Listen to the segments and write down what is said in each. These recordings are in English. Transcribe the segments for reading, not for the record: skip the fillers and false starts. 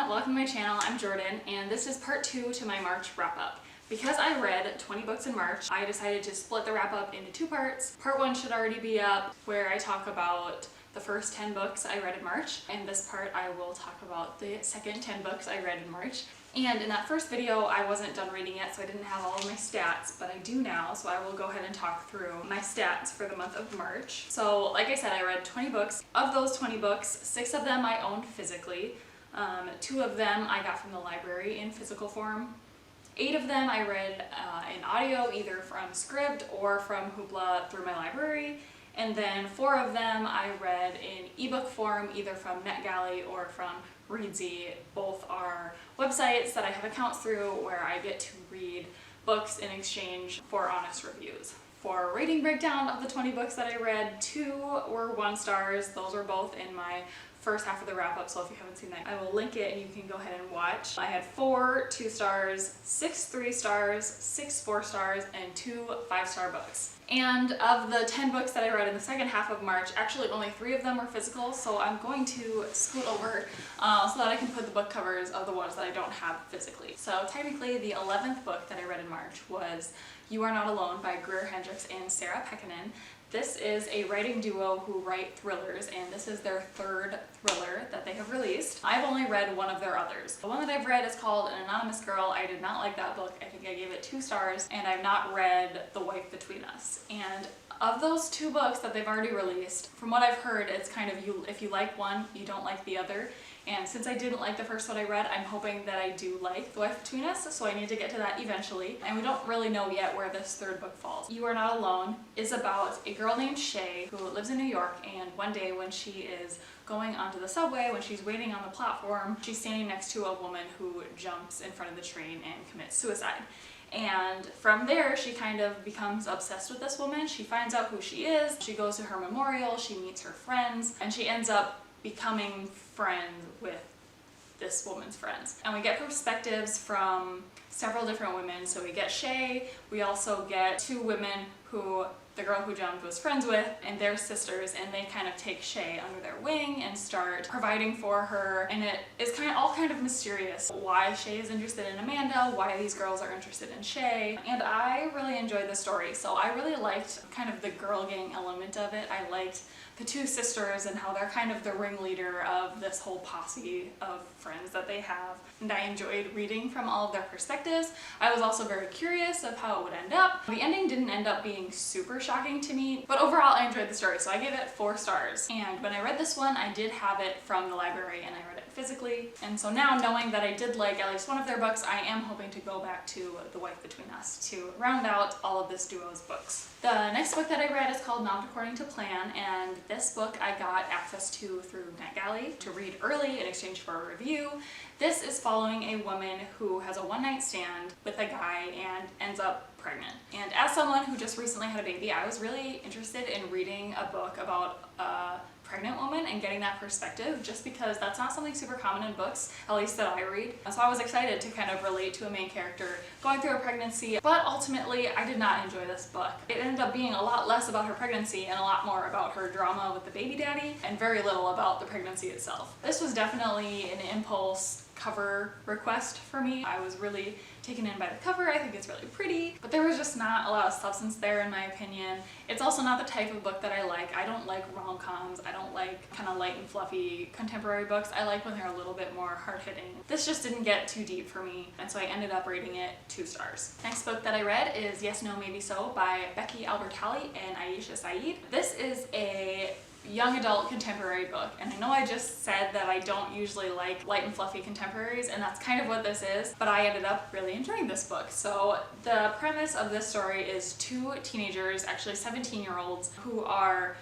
welcome to my channel. I'm Jordan and this is part 2 to my March wrap-up. Because I read 20 books in March, I decided to split the wrap-up into 2 parts. Part 1 should already be up, where I talk about the first 10 books I read in March, and this part I will talk about the second 10 books I read in March. And in that first video I wasn't done reading yet, so I didn't have all of my stats, but I do now, so I will go ahead and talk through my stats for the month of March. So like I said, I read 20 books. Of those 20 books, 6 of them I owned physically. 2 of them I got from the library in physical form. 8 of them I read in audio, either from Scribd or from Hoopla through my library. And then 4 of them I read in ebook form, either from NetGalley or from Readsy. Both are websites that I have accounts through where I get to read books in exchange for honest reviews. For rating breakdown of the 20 books that I read, 2 were 1 stars. Those were both in my first half of the wrap-up, so if you haven't seen that, I will link it and you can go ahead and watch. I had 4 2 stars, 6 3 stars, 6 4 stars, and 2 5-star books. And of the 10 books that I read in the second half of March, actually only 3 of them were physical, so I'm going to scoot over so that I can put the book covers of the ones that I don't have physically. So technically the 11th book that I read in March was You Are Not Alone by Greer Hendricks and Sarah Pekkanen. This is a writing duo who write thrillers, and this is their 3rd thriller that they have released. I've only read one of their others. The one that I've read is called An Anonymous Girl. I did not like that book. I think I gave it 2 stars, and I've not read The Wife Between Us. And of those 2 books that they've already released, from what I've heard, it's kind of if you like one, you don't like the other. And since I didn't like the first one I read, I'm hoping that I do like The Wife Between Us, so I need to get to that eventually. And we don't really know yet where this 3rd book falls. You Are Not Alone is about a girl named Shay who lives in New York, and one day when she is going onto the subway, when she's waiting on the platform, she's standing next to a woman who jumps in front of the train and commits suicide. And from there, she kind of becomes obsessed with this woman. She finds out who she is, she goes to her memorial, she meets her friends, and she ends up becoming friends with this woman's friends. And we get perspectives from several different women. So we get Shay, we also get 2 women who the girl who jumped was friends with, and they're sisters, and they kind of take Shay under their wing and start providing for her. And it is all kind of mysterious why Shay is interested in Amanda, why these girls are interested in Shay. And I really enjoyed the story. So I really liked kind of the girl gang element of it. I liked the 2 sisters and how they're kind of the ringleader of this whole posse of friends that they have. And I enjoyed reading from all of their perspectives. I was also very curious of how it would end up. The ending didn't end up being super shocking to me, but overall I enjoyed the story, so I gave it 4 stars. And when I read this one, I did have it from the library and I read it physically. And so now, knowing that I did like at least one of their books, I am hoping to go back to The Wife Between Us to round out all of this duo's books. The next book that I read is called Not According to Plan, and this book I got access to through NetGalley to read early in exchange for a review. This is following a woman who has a one-night stand with a guy and ends up pregnant. And as someone who just recently had a baby, I was really interested in reading a book about a pregnant woman and getting that perspective, just because that's not something super common in books, at least that I read. So I was excited to kind of relate to a main character going through a pregnancy, but ultimately I did not enjoy this book. It ended up being a lot less about her pregnancy and a lot more about her drama with the baby daddy, and very little about the pregnancy itself. This was definitely an impulse cover request for me. I was really taken in by the cover. I think it's really pretty, but there was just not a lot of substance there in my opinion. It's also not the type of book that I like. I don't like rom-coms. I don't like kind of light and fluffy contemporary books. I like when they're a little bit more hard-hitting. This just didn't get too deep for me, and so I ended up rating it 2 stars. Next book that I read is Yes, No, Maybe So by Becky Albertalli and Aisha Saeed. This is a young adult contemporary book, and I know I just said that I don't usually like light and fluffy contemporaries, and that's kind of what this is, but I ended up really enjoying this book. So the premise of this story is 2 teenagers, actually 17-year-olds, who are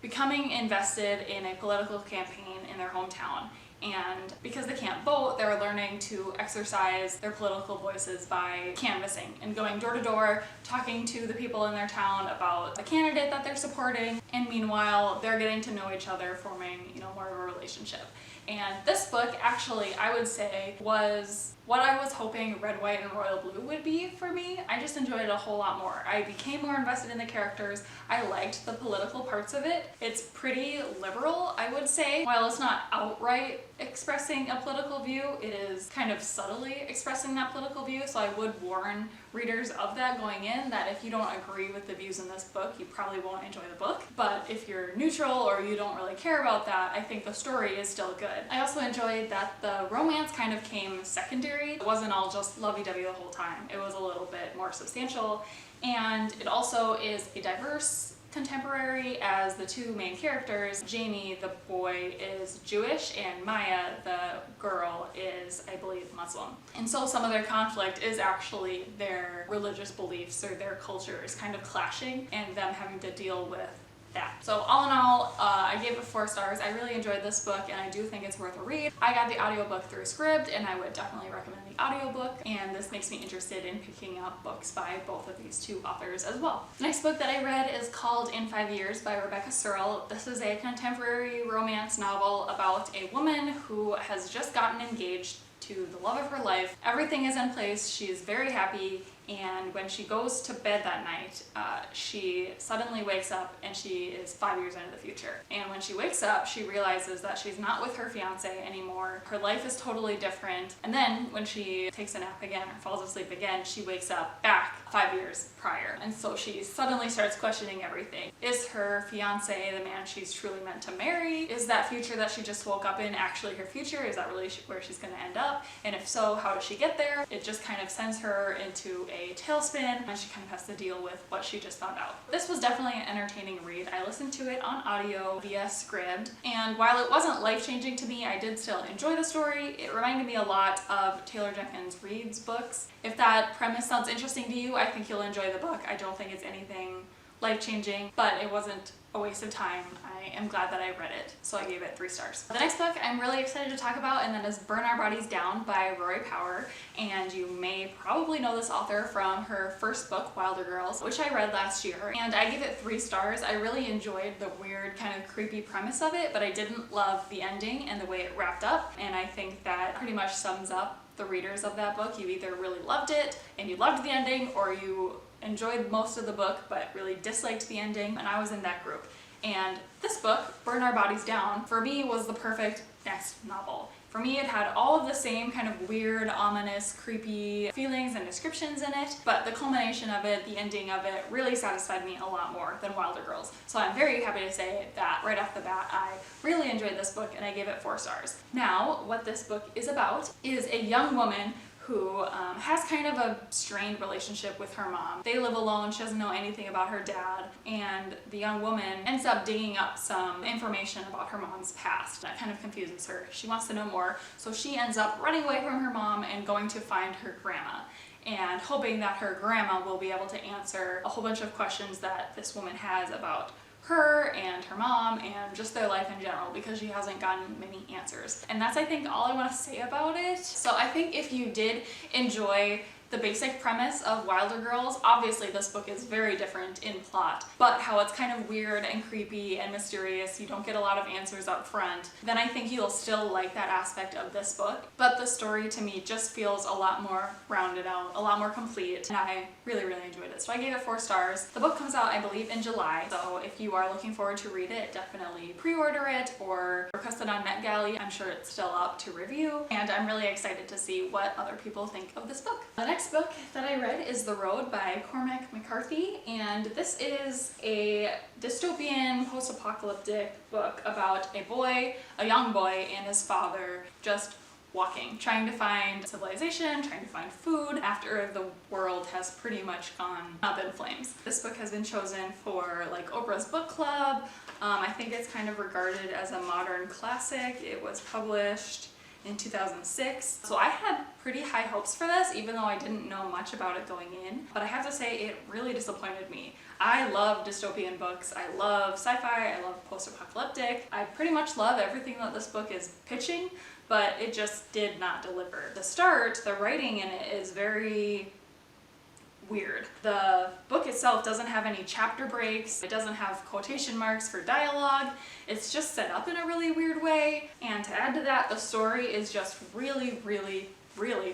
becoming invested in a political campaign in their hometown. And because they can't vote, they're learning to exercise their political voices by canvassing and going door to door, talking to the people in their town about the candidate that they're supporting. And meanwhile, they're getting to know each other, forming, more of a relationship. And this book actually, I would say, was what I was hoping Red, White, and Royal Blue would be for me. I just enjoyed it a whole lot more. I became more invested in the characters. I liked the political parts of it. It's pretty liberal, I would say. While it's not outright expressing a political view, it is kind of subtly expressing that political view, so I would warn readers of that going in, that if you don't agree with the views in this book, you probably won't enjoy the book. But if you're neutral or you don't really care about that, I think the story is still good. I also enjoyed that the romance kind of came secondary. It wasn't all just lovey-dovey the whole time. It was a little bit more substantial, and it also is a diverse contemporary, as the two main characters, Jamie the boy is Jewish and Maya the girl is, I believe, Muslim. And so some of their conflict is actually their religious beliefs or their culture is kind of clashing and them having to deal with that. So all in all, I gave it 4 stars. I really enjoyed this book and I do think it's worth a read. I got the audiobook through Scribd and I would definitely recommend the audiobook, and this makes me interested in picking up books by both of these two authors as well. The next book that I read is called In 5 Years by Rebecca Searle. This is a contemporary romance novel about a woman who has just gotten engaged to the love of her life. Everything is in place, she is very happy, and when she goes to bed that night, she suddenly wakes up and she is 5 years into the future. And when she wakes up, she realizes that she's not with her fiance anymore. Her life is totally different. And then when she takes a nap again or falls asleep again, she wakes up back 5 years prior. And so she suddenly starts questioning everything. Is her fiance the man she's truly meant to marry? Is that future that she just woke up in actually her future? Is that really where she's gonna end up? And if so, how does she get there? It just kind of sends her into a tailspin and she kind of has to deal with what she just found out. This was definitely an entertaining read. I listened to it on audio via Scribd, and while it wasn't life-changing to me, I did still enjoy the story. It reminded me a lot of Taylor Jenkins Reid's books. If that premise sounds interesting to you, I think you'll enjoy the book. I don't think it's anything life-changing, but it wasn't a waste of time. I am glad that I read it, so I gave it 3 stars. The next book I'm really excited to talk about, and that is Burn Our Bodies Down by Rory Power, and you may probably know this author from her first book, Wilder Girls, which I read last year, and I gave it 3 stars. I really enjoyed the weird kind of creepy premise of it, but I didn't love the ending and the way it wrapped up, and I think that pretty much sums up the readers of that book. You either really loved it and you loved the ending, or you enjoyed most of the book but really disliked the ending, and I was in that group. And this book, Burn Our Bodies Down, for me was the perfect next novel. For me, it had all of the same kind of weird, ominous, creepy feelings and descriptions in it, but the culmination of it, the ending of it, really satisfied me a lot more than Wilder Girls. So I'm very happy to say that right off the bat, I really enjoyed this book and I gave it 4 stars. Now, what this book is about is a young woman who has kind of a strained relationship with her mom. They live alone, she doesn't know anything about her dad, and the young woman ends up digging up some information about her mom's past. That kind of confuses her. She wants to know more, so she ends up running away from her mom and going to find her grandma, and hoping that her grandma will be able to answer a whole bunch of questions that this woman has about her and her mom and just their life in general, because she hasn't gotten many answers. And that's, I think, all I want to say about it. So I think if you did enjoy the basic premise of Wilder Girls, obviously this book is very different in plot, but how it's kind of weird and creepy and mysterious, you don't get a lot of answers up front, then I think you'll still like that aspect of this book. But the story to me just feels a lot more rounded out, a lot more complete, and I really, really enjoyed it. So I gave it 4 stars. The book comes out, I believe, in July, so if you are looking forward to read it, definitely pre-order it or request it on NetGalley. I'm sure it's still up to review, and I'm really excited to see what other people think of this book. The next book that I read is The Road by Cormac McCarthy, and this is a dystopian post-apocalyptic book about a young boy and his father just walking, trying to find civilization, trying to find food after the world has pretty much gone up in flames. This book has been chosen for like Oprah's book club. I think it's kind of regarded as a modern classic. It was published in 2006. So I had pretty high hopes for this, even though I didn't know much about it going in. But I have to say, it really disappointed me. I love dystopian books. I love sci-fi. I love post-apocalyptic. I pretty much love everything that this book is pitching, but it just did not deliver. The writing in it is very weird. The book itself doesn't have any chapter breaks, it doesn't have quotation marks for dialogue, it's just set up in a really weird way, and to add to that, the story is just really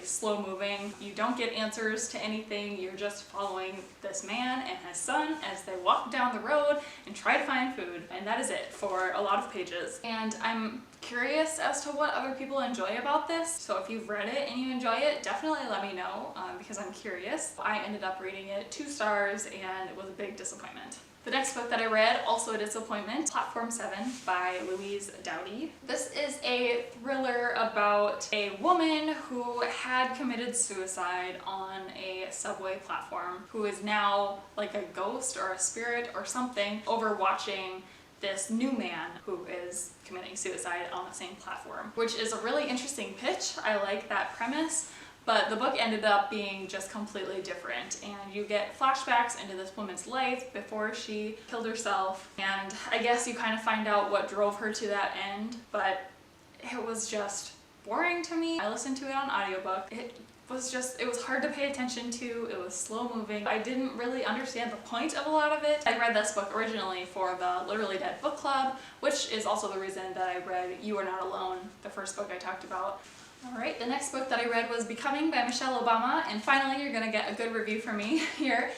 slow moving. You don't get answers to anything, you're just following this man and his son as they walk down the road and try to find food, and that is it for a lot of pages. And I'm curious as to what other people enjoy about this, so if you've read it and you enjoy it, definitely let me know, because I'm curious. I ended up rating it 2 stars and it was a big disappointment. The next book that I read, also a disappointment, Platform 7 by Louise Doughty. This is a thriller about a woman who had committed suicide on a subway platform, who is now like a ghost or a spirit or something overwatching this new man who is committing suicide on the same platform, which is a really interesting pitch. I like that premise. But the book ended up being just completely different, and you get flashbacks into this woman's life before she killed herself, and I guess you kind of find out what drove her to that end, but it was just boring to me. I listened to it on audiobook. It was hard to pay attention to, it was slow moving. I didn't really understand the point of a lot of it. I read this book originally for the Literally Dead book club, which is also the reason that I read You Are Not Alone, the first book I talked about. Alright, the next book that I read was Becoming by Michelle Obama, and finally you're gonna get a good review from me here.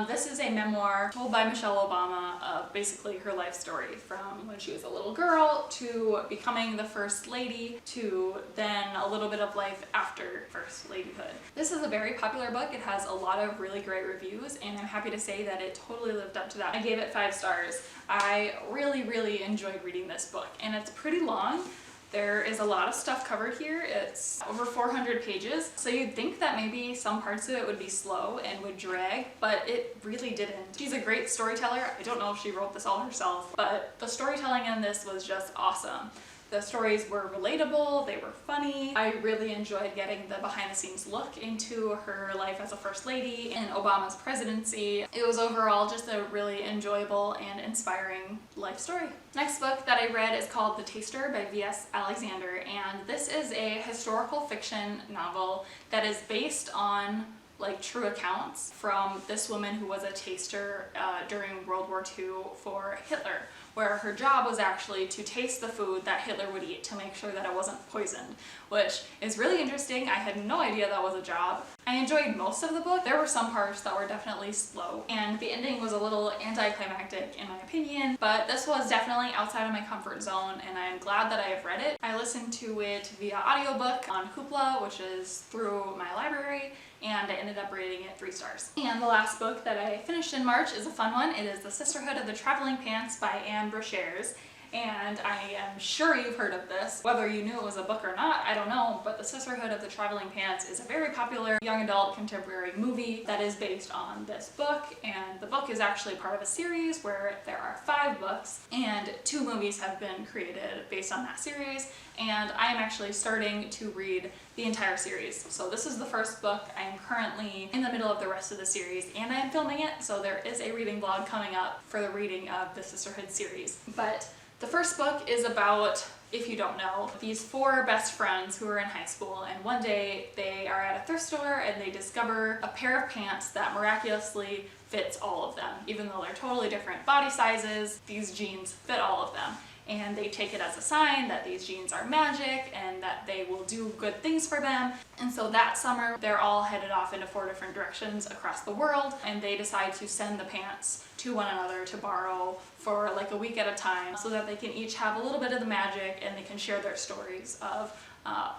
This is a memoir told by Michelle Obama of basically her life story from when she was a little girl to becoming the First Lady to then a little bit of life after First Ladyhood. This is a very popular book. It has a lot of really great reviews, and I'm happy to say that it totally lived up to that. I gave it 5 stars. I really enjoyed reading this book, and it's pretty long. There is a lot of stuff covered here. It's over 400 pages, so you'd think that maybe some parts of it would be slow and would drag, but it really didn't. She's a great storyteller. I don't know if she wrote this all herself, but the storytelling in this was just awesome. The stories were relatable, they were funny. I really enjoyed getting the behind-the-scenes look into her life as a First Lady and Obama's presidency. It was overall just a really enjoyable and inspiring life story. Next book that I read is called The Taster by V.S. Alexander, and this is a historical fiction novel that is based on like true accounts from this woman who was a taster during World War II for Hitler, where her job was actually to taste the food that Hitler would eat to make sure that it wasn't poisoned, which is really interesting. I had no idea that was a job. I enjoyed most of the book. There were some parts that were definitely slow, and the ending was a little anticlimactic in my opinion, but this was definitely outside of my comfort zone, and I'm glad that I have read it. I listened to it via audiobook on Hoopla, which is through my library, and I ended up rating it 3 stars. And the last book that I finished in March is a fun one. It is The Sisterhood of the Traveling Pants by Anne Brashares. And I am sure you've heard of this. Whether you knew it was a book or not, I don't know, but The Sisterhood of the Traveling Pants is a very popular young adult contemporary movie that is based on this book, and the book is actually part of a series where there are 5 books, and 2 movies have been created based on that series, and I am actually starting to read the entire series. So this is the first book. I am currently in the middle of the rest of the series, and I am filming it, so there is a reading vlog coming up for the reading of the Sisterhood series. But the first book is about, if you don't know, these 4 best friends who are in high school, and one day they are at a thrift store and they discover a pair of pants that miraculously fits all of them. Even though they're totally different body sizes, these jeans fit all of them. And they take it as a sign that these jeans are magic and that they will do good things for them. And so that summer, they're all headed off into 4 different directions across the world, and they decide to send the pants to one another to borrow for like a week at a time so that they can each have a little bit of the magic and they can share their stories of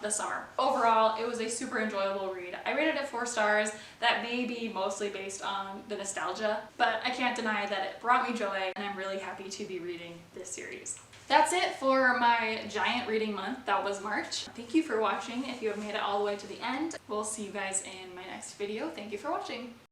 the summer. Overall, it was a super enjoyable read. I rated it 4 stars. That may be mostly based on the nostalgia, but I can't deny that it brought me joy, and I'm really happy to be reading this series. That's it for my giant reading month. That was March. Thank you for watching if you have made it all the way to the end. We'll see you guys in my next video. Thank you for watching.